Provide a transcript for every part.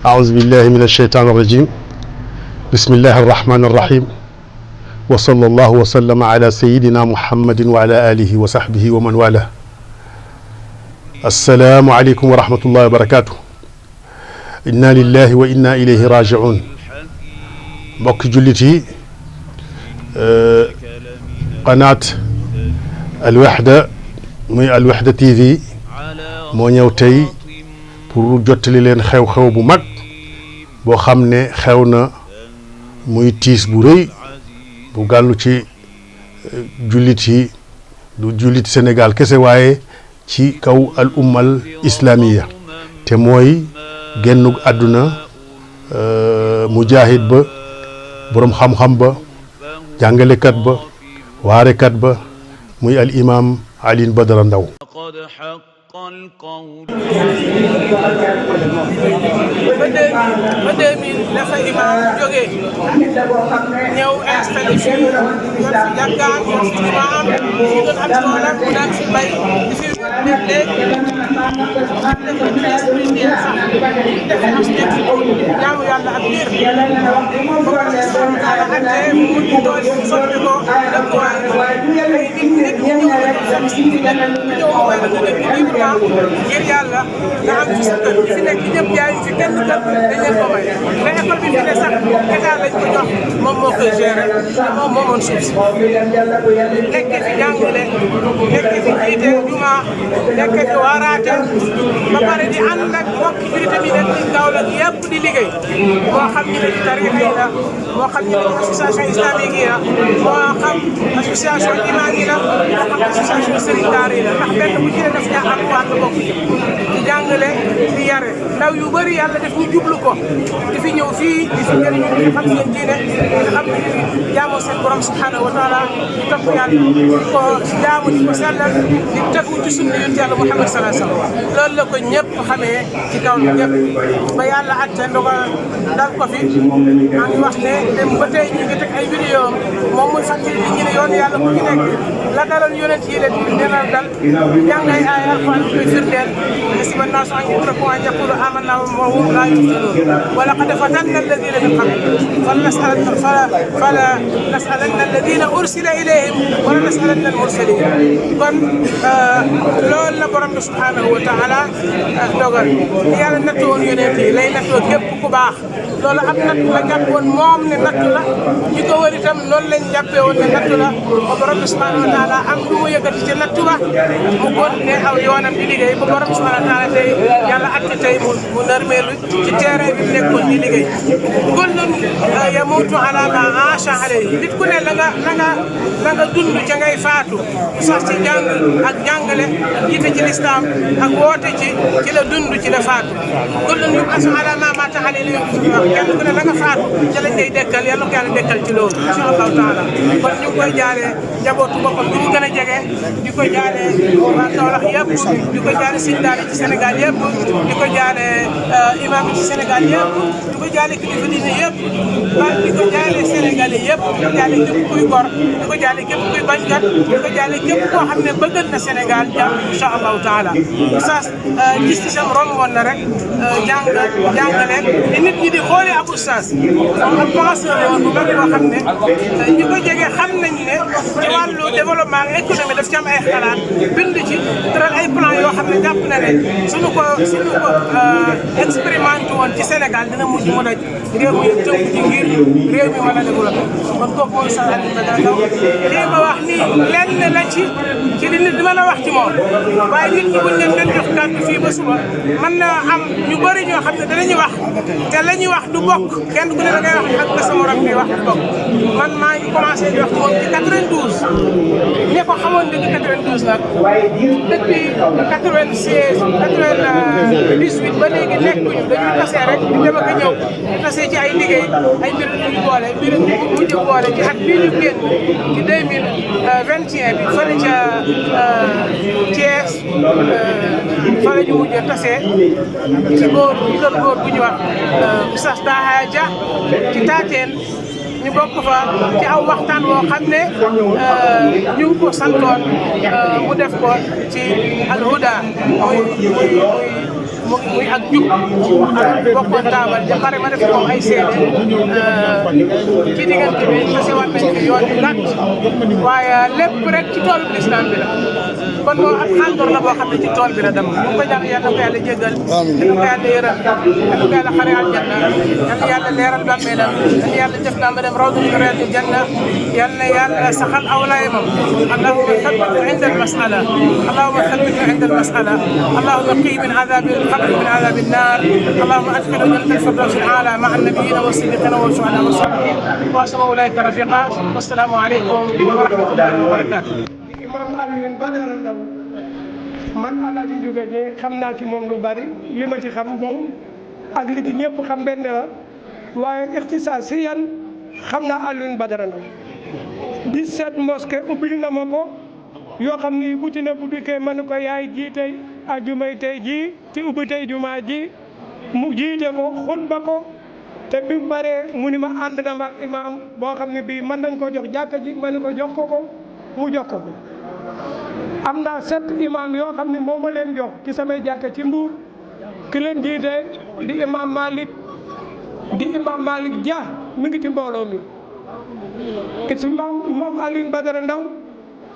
أعوذ بالله من الشيطان الرجيم بسم الله الرحمن الرحيم وصلى الله وسلم على سيدنا محمد وعلى آله وصحبه ومن والاه. السلام عليكم ورحمة الله وبركاته. إنا لله وإنا إليه راجعون. mbokk jullit yi qanaat Alwaxda muy Alwaxda TV moo ñëw tey pour jottali leen xew-xew bu mag boo xam ne xew na muy tiis bu rëy bu gàllu ci jullit yi du jullit Sénégal kese waaye ci kaw al ummal islamiya te mooy génnug àdduna mujaahid ba boroom xam-xam ba jàngalekat ba waarekat ba muy al imam Alioune Badara Ndao. ba 2000 la fa imam jógee ñëw installé fii yor fi jàkkaam yor fi imam fi doon am toolam mu daan fi bay di fi léegi def esprit sax def jaamu yàlla ak biir ba ate mu mujj dool soppi ko dëkkuwaay nit ñi ñëw fekk si ñëw ko way librement ngir yàlla nga am fi sa kër fi nekk ñëpp jaay fi kenn kër dañ leen ko may mais école bi fi ne sax état lañ ko jox moom moo koy gérer moom moomoon suuf si nekk fi jàngale nekk fi jiite juma nekk fi waaraate ba pare di ànd ak mbokki jullit yi nekk ci Kaolack yëpp di liggéey moo xam ñu ne ci tarixa yi la moo xam ñu ne ci association islamique yi la moo xam association imam yi la moo xam association sëriñ daara yi la ndax benn bu ci ne daf ñaa am wàll bokk di jàngale di yare ndaw yu bëri yàlla def ñu jublu ko di fi ñëw fii di fi jëriñu di xam seen diine di xam ne ñu jaamoo seen borom subhanahu wa taala di topp yàlla di ko jaamu di ko sellal di tegu ci sunna yonent yàlla Muhammad sallallahu alayhi wa sallam loolu la ko ñëpp xamee ci kaw ñëpp ba yàlla atte ndogal dal ko fi maa ngi wax ne dem ba tey ñu ngi teg ay vidéo moom muy fàttali nit ñi ne yoonu yàlla ku ci nekk la daloon yonent yi leen dina dal jàng ay aaya alquran koy firndeel hasiba nnaasu an yutraku an yaqulu amanna wa hum laa yuftanuun wa laqad fatanna alladina min qablihim fala nasalanna alladina ursila ilayhim wala nasalanna almursalin kon loolu la borom bi subhanahu wa taala dogal yàlla nattu woon yonent yi lay nattoo képp ku baax loolu ab nattu la jàpp woon moom ne nattu la ñi ko wër itam loolu lañ jàppee woon ne nattu la ba borom bi subhanahu wa taala am lu mu yëkkati ci nattu ba mu continué aw yoonam di liggéey ba borom subhanahu wa taala tey yàlla atte tey mu nërmeelu ci terrain bi mu nekkoon di liggéey kullun yamuutu ala ma aasha alayhi nit ku ne la nga dund ca ngay faatu sax ci jàng ak jàngale jiite ci lislaam ak woote ci la dund ci la faatu kullun yub'asu ala ma maata alayhi kenn ku ne la nga faatu ca lañ lay dekkal yàlla ko yàlla dekkal ci loolu insha allahu taala kon ñu ngi koy jaale njabootu boppam bi mu gën a jege di ko jaale waa Kaolack yëpp di ko jaale sëñ daara ci Sénégal yëpp di ko jaale imam ci Sénégal yëpp di ko jaale kilifa diine yëpp di ko jaale Sénégalais yëpp di ko jaale képp kuy gor di ko jaale képp kuy bañkat di ko jaale képp koo xam ne bëggal na Sénégal jàmm insha allahu taala oustaz gis ci sam romboon na rek jàngale di nit ñi di xoolee ab oustaz moom ab penseur la woon bu mag boo xam ne ñi ko jege xam nañ ne ci wàllu développement économie daf ci am ay xalaat bind ci tëral ay plan yoo xam ne jàpp na ne suñu ko expérimenté woon ci Sénégal dina mujj mu daj réew mi tënk ci ngir réew mi mën a développé kon kooku mooy Oustaz Alioune Badara Ndao lii ma wax nii lenn la ci li nit mën a wax ci moom waaye nit ñi buñ leen doon jox kàddu fii ba suba mën na am ñu bëri ñoo xam ne danañu wax te la ñuy wax du bokk kenn ku ne da ngay wax ak la sa morom bi wax du bokk man maa ngi commencé di wax ci moom ci 92 ñi ko xamoon depuis 92 nag depuis 96 98 ba léegi nekkuñu dañuy tasee rek di dem ak a ñëw di tasee ci ay liggéey ay mbir ñu boole mbir mujj boole ci at bii ñu génn ci 2021 bi fële ca Thiès fa la ñu mujj tasee ci kër góor bu ñu wax Oustaz Taha Dia ci Taateen ñu bokk fa ci aw waxtaan woo xam ne ñu ngi ko santoon mu def ko ci Al Huda muy muy ak jub ak bokkoon taabal ja pare ma def moom ay seede ci diggante bi parce que war nañ fi yoon yu gàtt waaye lépp rek ci toolu lislaam bi la kon moo ak xàndoor la boo xam ne ci tool bi la dem ñu ko ñaan yàlla ko yàlla jéggal yàlla ko yàlla yërëm yàlla ko yàlla xare aljanna yàlla yàlla leeral bàmmeelam yàlla yàlla def naa ma dem rawdu min riyaadil janna yàlla yàlla saxal awlaayam allahumma thabbithu inda al-mas'ala allahumma thabbithu inda al-mas'ala allahumma qih min adhabi al-qabr min adhabi an-nar allahumma adkhilhu jannata al-firdaws al-a'la ma'a an-nabiyyina was-siddiqina wash-shuhada'i was-salihin wa hasuna ulaika rafiqa wassalamu alaykum wa rahmatullahi wa barakatuh. Imam Alioune Badara Ndao man Alaaji Jóge de xam naa ci moom lu bari li ma ci xam moom ak li ci ñëpp xam benn la waaye ixtisaas si yan xam naa Alioune Badara Ndao 17 mosquée ubbil na ma ko yoo xam ni bu ci ne bu dikkee mën ko yaay ji tey ajumay tey ji ci ubbi tey jumaa ji mu jiite ko xutba ko te bi mu baree mu ni ma ànd na ma imaam boo xam ne bii mën nañ ko jox jàkka ji mën ko jox ko mu jox ko am naa 7 imaam yoo xam ne moo ma leen jox ci samay jàkka ci Mbuur ki leen jiite di imaam Malick Dia mi ngi ci mbooloo mi ki si moom Alioune Badara Ndao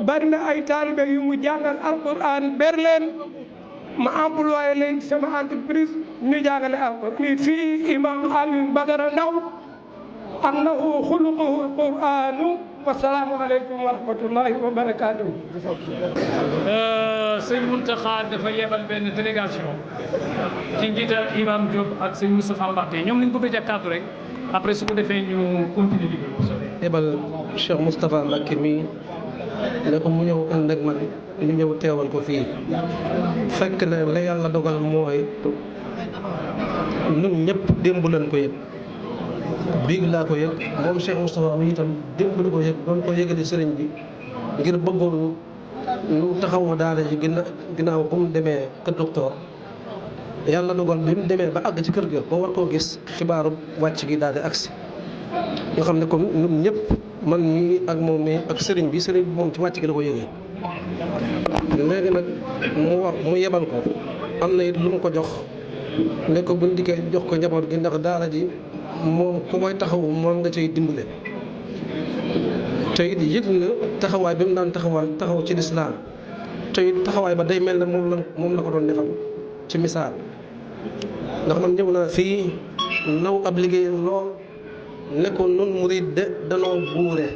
bari na ay taalibe yu mu jàngal alquran ber leen ma employé leen sama entreprise ñu jàngale alquran fii imaam Alioune Badara Ndao annahu xuluquhu alquranu wasalaamu aleykum wa rahmatullahi wa barakatuh. sëñ Mountakha dafa yebal benn délégation ci njiital imam Diop ak sëñ Moustapha Mbacké ñoom lañ ko bëgg a kàddu rek après su ko defee ñu continuer liggéey. yebal Cheikh Moustapha Mbacké mi ne ko mu ñëw ànd ak man ñu ñëw teewal ko fii fekk ne la yàlla dogal mooy ñun ñëpp démb lañ ko yëg biig laa ko yëg moom Cheikh Moustapha mi itam démb la ko yëg doon ko yëgali sëriñ bi ngir bëggoon ñu taxaw ma daara ji ginnaaw bu mu demee kër docteur yàlla dogal bi mu demee ba àgg ci kër ga ba war koo gis xibaaru wàcc gi daal di agsi nga xam ne comme ñun ñëpp man mii ak moom mi ak sëriñ bi moom ci wàcc gi la ko yëgee léegi nag mu yebal ko am na it lu mu ko jox ne ko buñ dikkee jox ko njaboot gi ndax daara ji moom ku koy taxaw moom nga cay dimbale te it yëg na taxawaay bi mu daan taxaw ci lislaam te it taxawaay ba day mel ne moom la ko doon defal ci misaal ndax man ñëw naa fii naw ab liggéey lool ne ko nun murid de danoo buure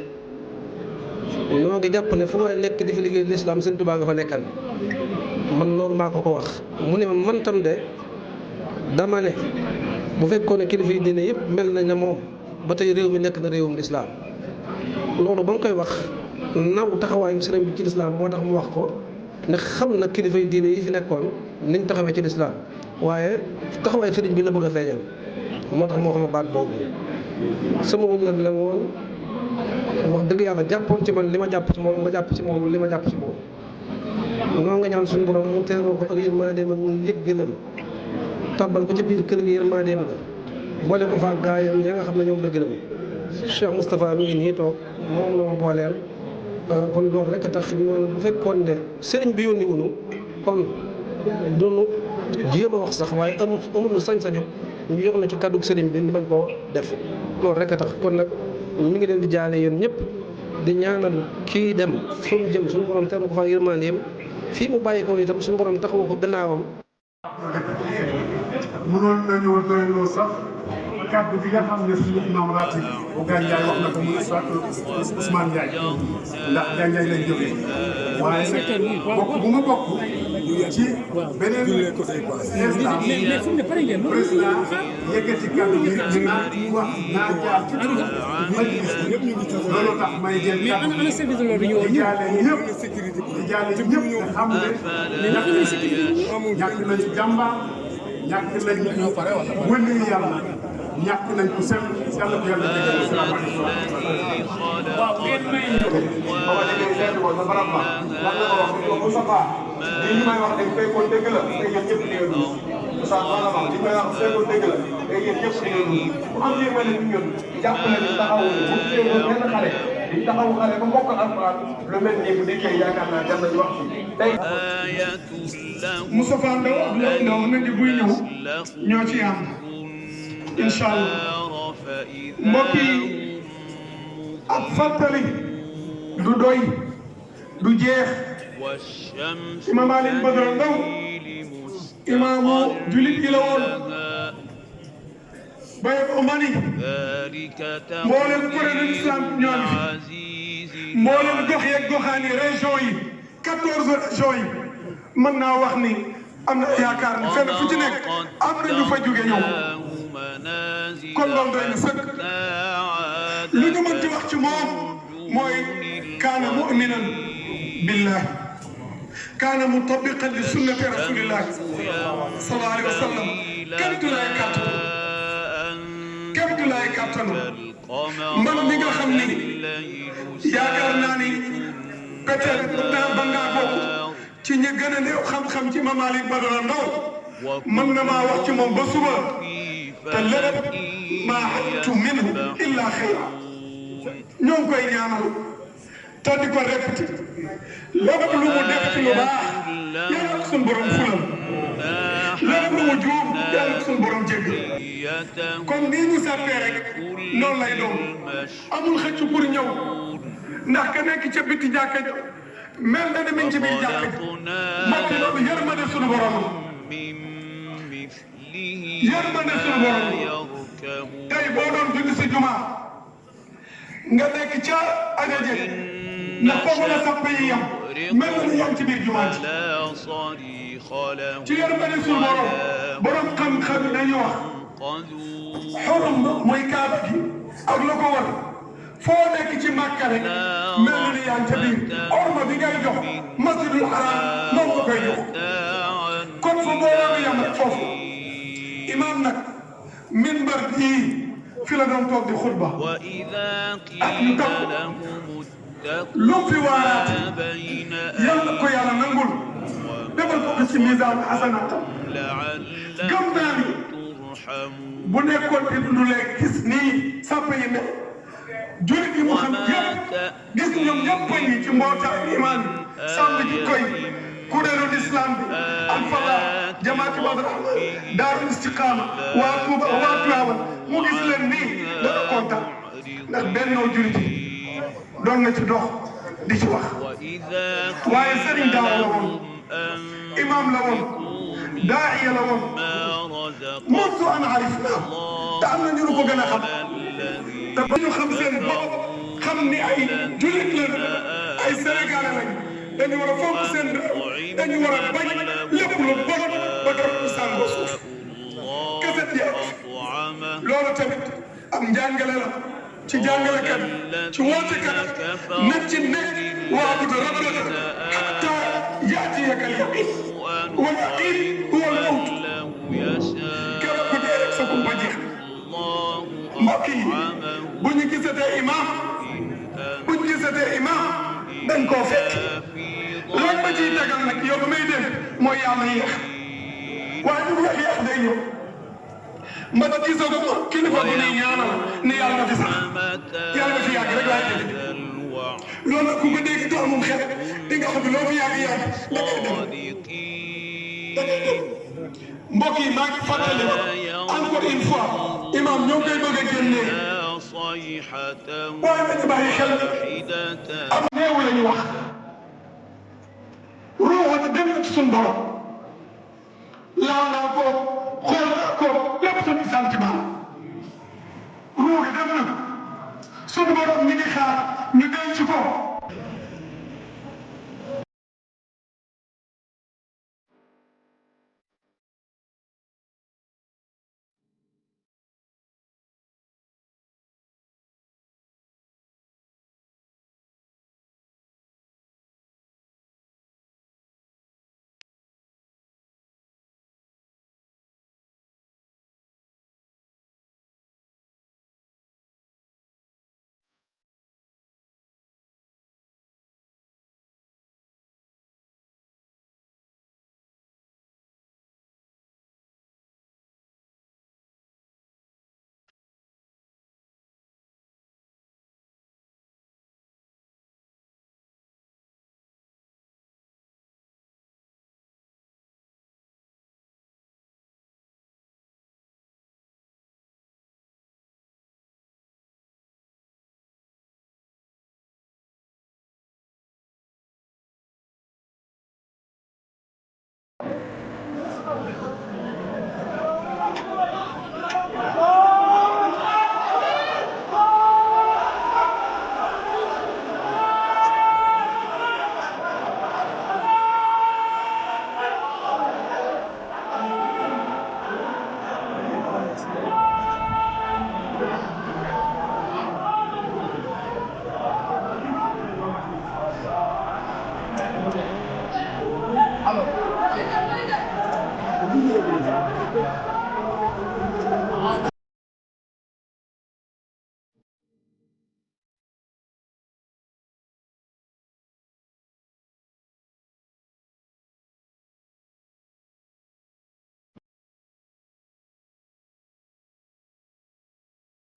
ñoo ngi jàpp ne fu may nekk di fi liggéey lislaam Sëñ Tuubaa nga fa nekkal man loolu maa ko wax mu ne ma man tam de dama ne bu fekkoon ne kilifa yi diine yëpp mel nañ ne moom ba tey réew mi nekk na réewum lislaam loolu ba nga koy wax naw taxawaayu sëriñ bi ci lislaam moo tax mu wax ko ne xam na kilifa yi diine yi fi nekkoon niñ taxawee ci lislaam waaye taxawaayu sëriñ bi la bëgg a feeñal moo tax moo xam baat boobu sama moom la woon wax dëgg yàlla jàppoon ci man li ma jàpp ci moom nga jàpp ci moom li ma jàpp ci moom noo nga ñaan suñu borom mu teeroo ko ak yërmandeem ak njëggalam tàbbal ko ci biir kër gi yërmandeem la boole ko fa gaayam ya nga xam ne ñoom la gërëm Cheikh Moustapha mi ngi nii toog moom la ma booleel kon loolu rek a tax bu fekkoon ne sëriñ bi yónni wunu kon doonu jéem a wax sax waaye amul sañ-sañu ñu jox na ci kàddu sëriñ bi ni bañ koo def loolu rek a tax kon nag mi ngi leen di jaale yéen ñëpp di ñaanal kii dem fu mu jëm suñu borom teeru ko fa yërmandeem fii mu bàyyi ko itam suñu borom taxawu ko gannaawam. mënoon nañoo doyloo sax kàddu gi nga xam ne suñu imam ratib bu Gandiaye wax na ko muy Ousmane Ndiaye ndax Gandiaye lañ jógee waaye nag bokk bu ma bokk ci beneen instance président yëkkati kàddu gi ñu wax naa jaar ci turu majlis bi loolu tax may jël kàddu gi di jaale ñëpp nga xam ne ñàkk nañu jàmbaar ñàkk nañu wënde yàlla ñàkk nañ ko seen yàlla ko yàlla jégal asalaamaaleykum waaw ngeen may ñu bama déggee seetlu ko sa barab ma lan la ko wax ni ko Moustapha lii ñu may wax dañ fekkoon dëgg la te yéen ñëpp di ngeen Moussa wala ma li may wax fekkoon dëgg la te yéen ñëpp di ngeen bu am yéen ma ne ñun jàpp na ni taxawul bu teewoon benn xale di taxaw xale ba mbokk alquran lu mel nii bu dikkee yaakaar naa dem nañu wax ci tey Moustapha Ndaw ak Lo Ndaw nañu buy ñëw ñoo ci am incha allah mbokk yi ak fàttali du doy du jeex Imam Alioune Badara Ndaw imaamu julit gi la woon baye ko mani mboolem kuréelu islam ñoo ngi fi mboolem gox yeeg goxaan yi région yi 14 régions yi mën naa wax ni am na yaakaar ni fenn fu ci nekk am na ñu fa jóge ñëw kon loolu doy na sëkk lu ñu mën di wax ci moom mooy kaana mu'minan billahi kaana mutabiqan li sunnati rasulillahi sallallahu alayhi wa sallam kenn du lay kàttanu kenn du lay kàttanu man mi nga xam ni yaakaar naa ni peut-être ba ngaa bokk ci ñi gën a néew xam-xam ci Imam Alioune Badara Ndaw mën na maa wax ci moom ba suba te lépp maa xattu minhu illa xayra ñoo ngi koy ñaanal te di ko répété lépp lu mu def ci lu baax yàlla ak suñu borom fulal lépp lu mu juum yàlla ak suñu borom jéggal kon nii ñu sàppee rek noonu lay doon amul xëcc pour ñëw ndax ka nekk ca biti jàkka ja mel na ni mi ngi ci biir jàkka ja mbokk loolu yërmande suñu borom yërmande suñu borom tey boo doon julli si juma nga nekk ca ajaje ndax foofu la sappe yi yam mel na ni yam ci biir juma ji ci yërmande suñu borom xam-xam yi dañuy wax xurum mooy kaaba gi ak la ko war foo nekk ci Makka rek mel na ni yaa ngi ca biir orma bi ngay jox masjidul haram moom nga koy jox kon fu mbooloo mi yam rek foofu imam nag minbar bii fi la doon toog di xutba ak ñu topp lu fi waaraat yàlla ko yàlla nangul defal ko ci misaan xasanatam gëm naa ni bu nekkoon di dund léegi gis nii sàpp yi mel jurit yi mu xam yëpp gis ñoom ñëpp yi ci mbootaay imaan bi sàmm ji koy kuréelu islam bi alfala jamaati Badar daaru istiqaama waa Tuuba waa Tiwaawan mu gis leen nii dana kontaan ndax bennoo jurit yi doon na ci dox di ci wax waaye sëriñ daaw la woon imam la woon daa'iya la woon mundu an arifnaa te am na ñu ko gën a xam te ba ñu xam seen bopp xam ni ay julit la ay sénégalais lañ dañu war a fonk seen réew dañu war a bañ lépp lu bon ba dara du sàngoo suuf kese jeex loolu tamit am njàngale la ci jàngalekat ci wootekat nag ci nekk waabudu rabbaka hatta yaatiyaka al-yaqiin wal yaqiin huwa al-mawt keroog ku dee rek sa kumpa jeex mbokk yi bu ñu gisatee imam dañ koo fekk lan ma ciy tegal nag yow may def mooy yàlla yéex waaye bu yéex day ñëw ma ta gisaguma kilifa bu ñuy ñaanal ni yàlla na fi sax yàlla na fi yàgg rek laay dégg loolu nag ku ko dégg dox moom xel di nga xam ne loo fi yàgg da ngay dem mbokk yi maa ngi fàttali encore une fois imam ñoo koy bëgg a génnee waaye nañu bàyyi xel am néew la ñu wax ruuxa dem na ci suñu borom laal naa ko xool naa ko lépp suñu sentiment ruuxa dem na suñu borom ñu ngi xaar ñu denc ko